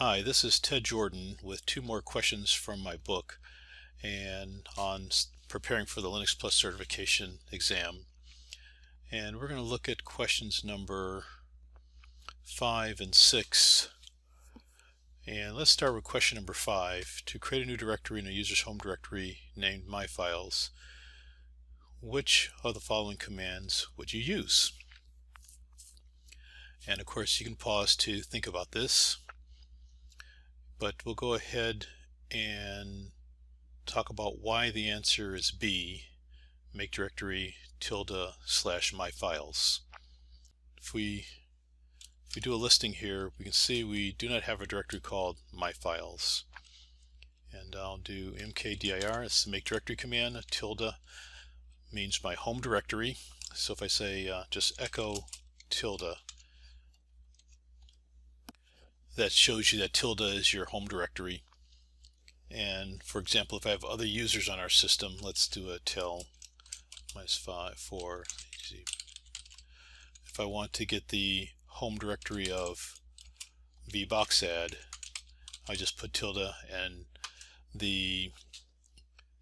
Hi, this is Ted Jordan with two more questions from my book and on preparing for the Linux Plus certification exam. And we're going to look at questions number 5 and 6. And let's start with question number 5. To create a new directory in a user's home directory named MyFiles, which of the following commands would you use? And of course you can pause to think about this. But we'll go ahead and talk about why the answer is B, make directory ~/myfiles. If we do a listing here, we can see we do not have a directory called myfiles. And I'll do mkdir, it's the make directory command. Tilde means my home directory. So if I say just echo tilde, that shows you that tilde is your home directory. And for example, if I have other users on our system, let's do a tel -5 for if I want to get the home directory of vboxad, I just put tilde and their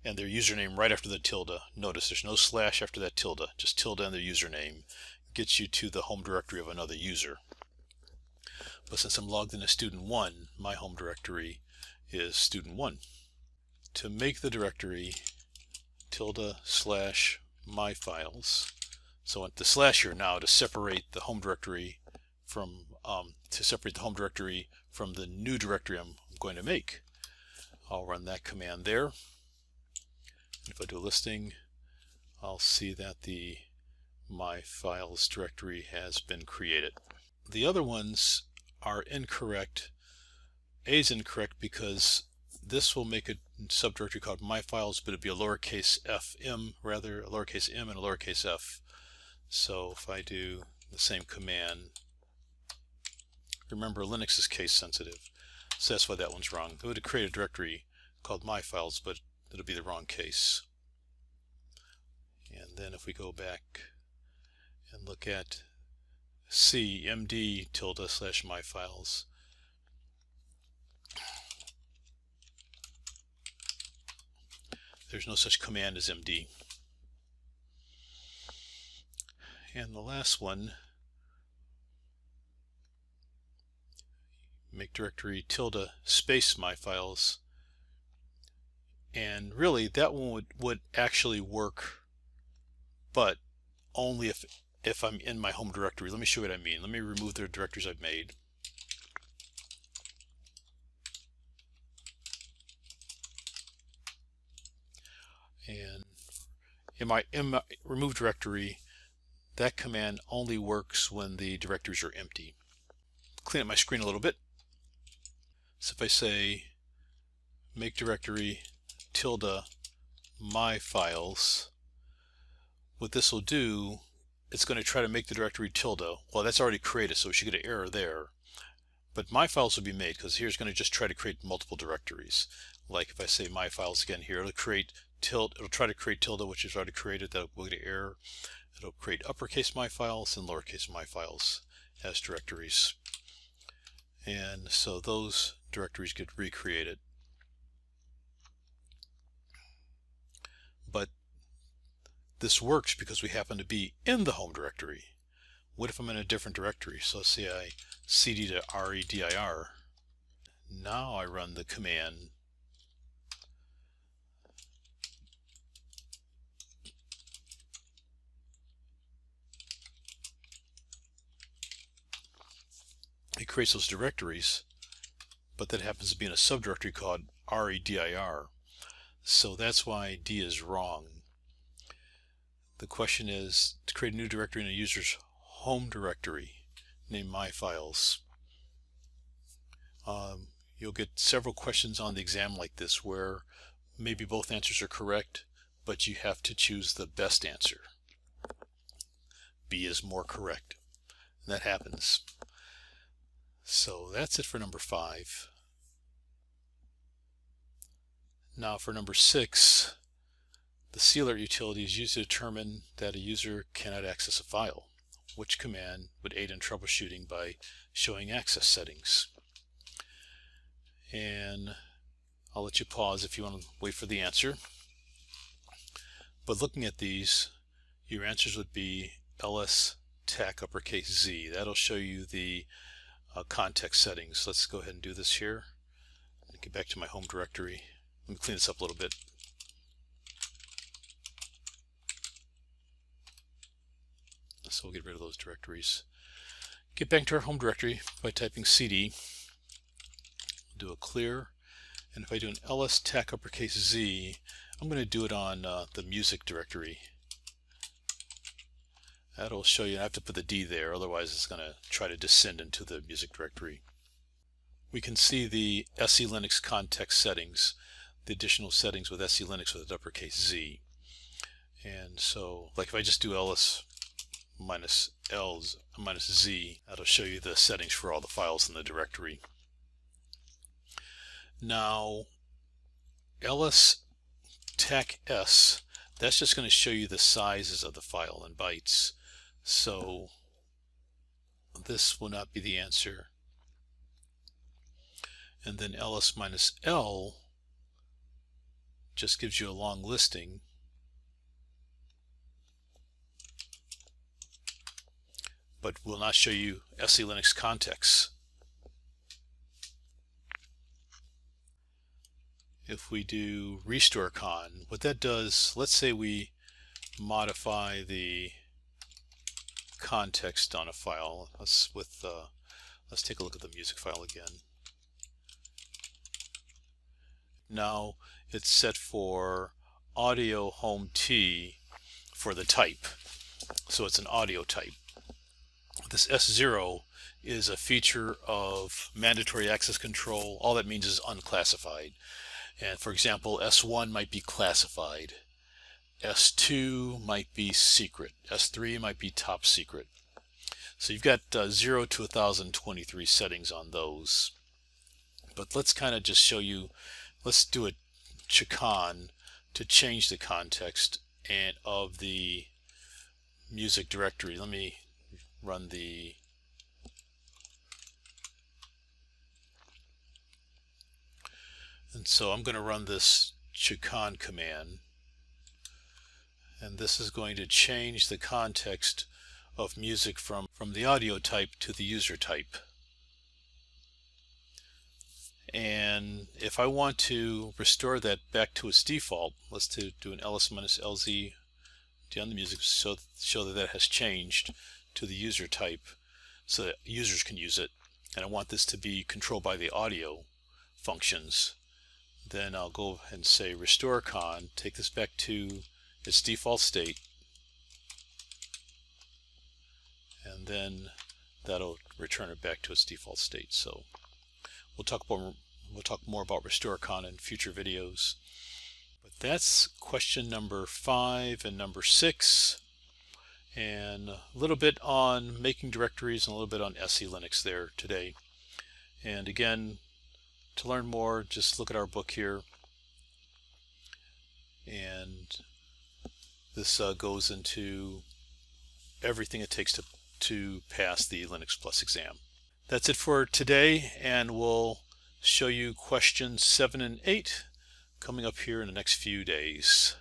username right after the tilde. Notice there's no slash after that tilde, just tilde and their username gets you to the home directory of another user. But since I'm logged in as student 1, my home directory is student 1. To make the directory ~/myfiles, so I want the slash here now to separate the home directory from the new directory I'm going to make. I'll run that command there. And if I do a listing, I'll see that the myfiles directory has been created. The other ones are incorrect. A is incorrect because this will make a subdirectory called myfiles, but it'd be a lowercase fm, rather a lowercase m and a lowercase f. So if I do the same command, remember Linux is case sensitive, so that's why that one's wrong. It would create a directory called myfiles, but it'll be the wrong case. And then if we go back and look at C, md ~/myfiles, there's no such command as md. And the last one, make directory ~myfiles, and really that one would actually work, but only if I'm in my home directory. Let me show you what I mean. Let me remove the directories I've made. And in my remove directory, that command only works when the directories are empty. Clean up my screen a little bit. So if I say make directory ~myfiles, what this will do, it's going to try to make the directory tilde. Well, that's already created, so we should get an error there. But myfiles will be made because here's going to just try to create multiple directories. Like if I say myfiles again here, it'll create tilde. It'll try to create tilde, which is already created. That will get an error. It'll create uppercase myfiles and lowercase myfiles as directories. And so those directories get recreated. But this works because we happen to be in the home directory. What if I'm in a different directory? So let's say I cd to redir. Now I run the command it creates those directories, but that happens to be in a subdirectory called redir. So that's why D is wrong. The question is to create a new directory in a user's home directory named myfiles. You'll get several questions on the exam like this where maybe both answers are correct, but you have to choose the best answer. B is more correct. And that happens. So that's it for number 5. Now for number 6, the sealert utility is used to determine that a user cannot access a file. Which command would aid in troubleshooting by showing access settings? I'll let you pause if you want to wait for the answer. But looking at these, your answers would be ls tac uppercase Z. That'll show you the context settings. Let's go ahead and do this here. Get back to my home directory. Let me clean this up a little bit. So we'll get rid of those directories. Get back to our home directory by typing cd. Do a clear. And if I do an ls tac uppercase Z, I'm going to do it on the music directory. That'll show you. I have to put the D there, otherwise it's going to try to descend into the music directory. We can see the SELinux context settings, the additional settings with SELinux with uppercase Z. And so, like if I just do ls minus Z, that'll show you the settings for all the files in the directory. Now, ls tac S, that's just going to show you the sizes of the file in bytes. So this will not be the answer. And then ls minus L just gives you a long listing. But will not show you SELinux context. If we do restorecon, what that does, let's say we modify the context on a file. Let's take a look at the music file again. Now it's set for audio home T for the type, so it's an audio type. This S0 is a feature of mandatory access control. All that means is unclassified. And for example, S1 might be classified, S2 might be secret, S3 might be top secret. So you've got 0 to 1023 settings on those. But let's kind of just show you, let's do a chcon to change the context and of the music directory. Let me run the and so I'm going to run this chcon command, and this is going to change the context of music from the audio type to the user type. And if I want to restore that back to its default, let's do an ls minus lz on the music, so show that that has changed to the user type so that users can use it, and I want this to be controlled by the audio functions. Then I'll go and say restorecon, take this back to its default state, and then that'll return it back to its default state. So we'll talk more about restorecon in future videos. But that's question number 5 and number 6, and a little bit on making directories and a little bit on SELinux there today. And again, to learn more, just look at our book here, and this goes into everything it takes to pass the Linux Plus exam. That's it for today, and we'll show you questions 7 and 8 coming up here in the next few days.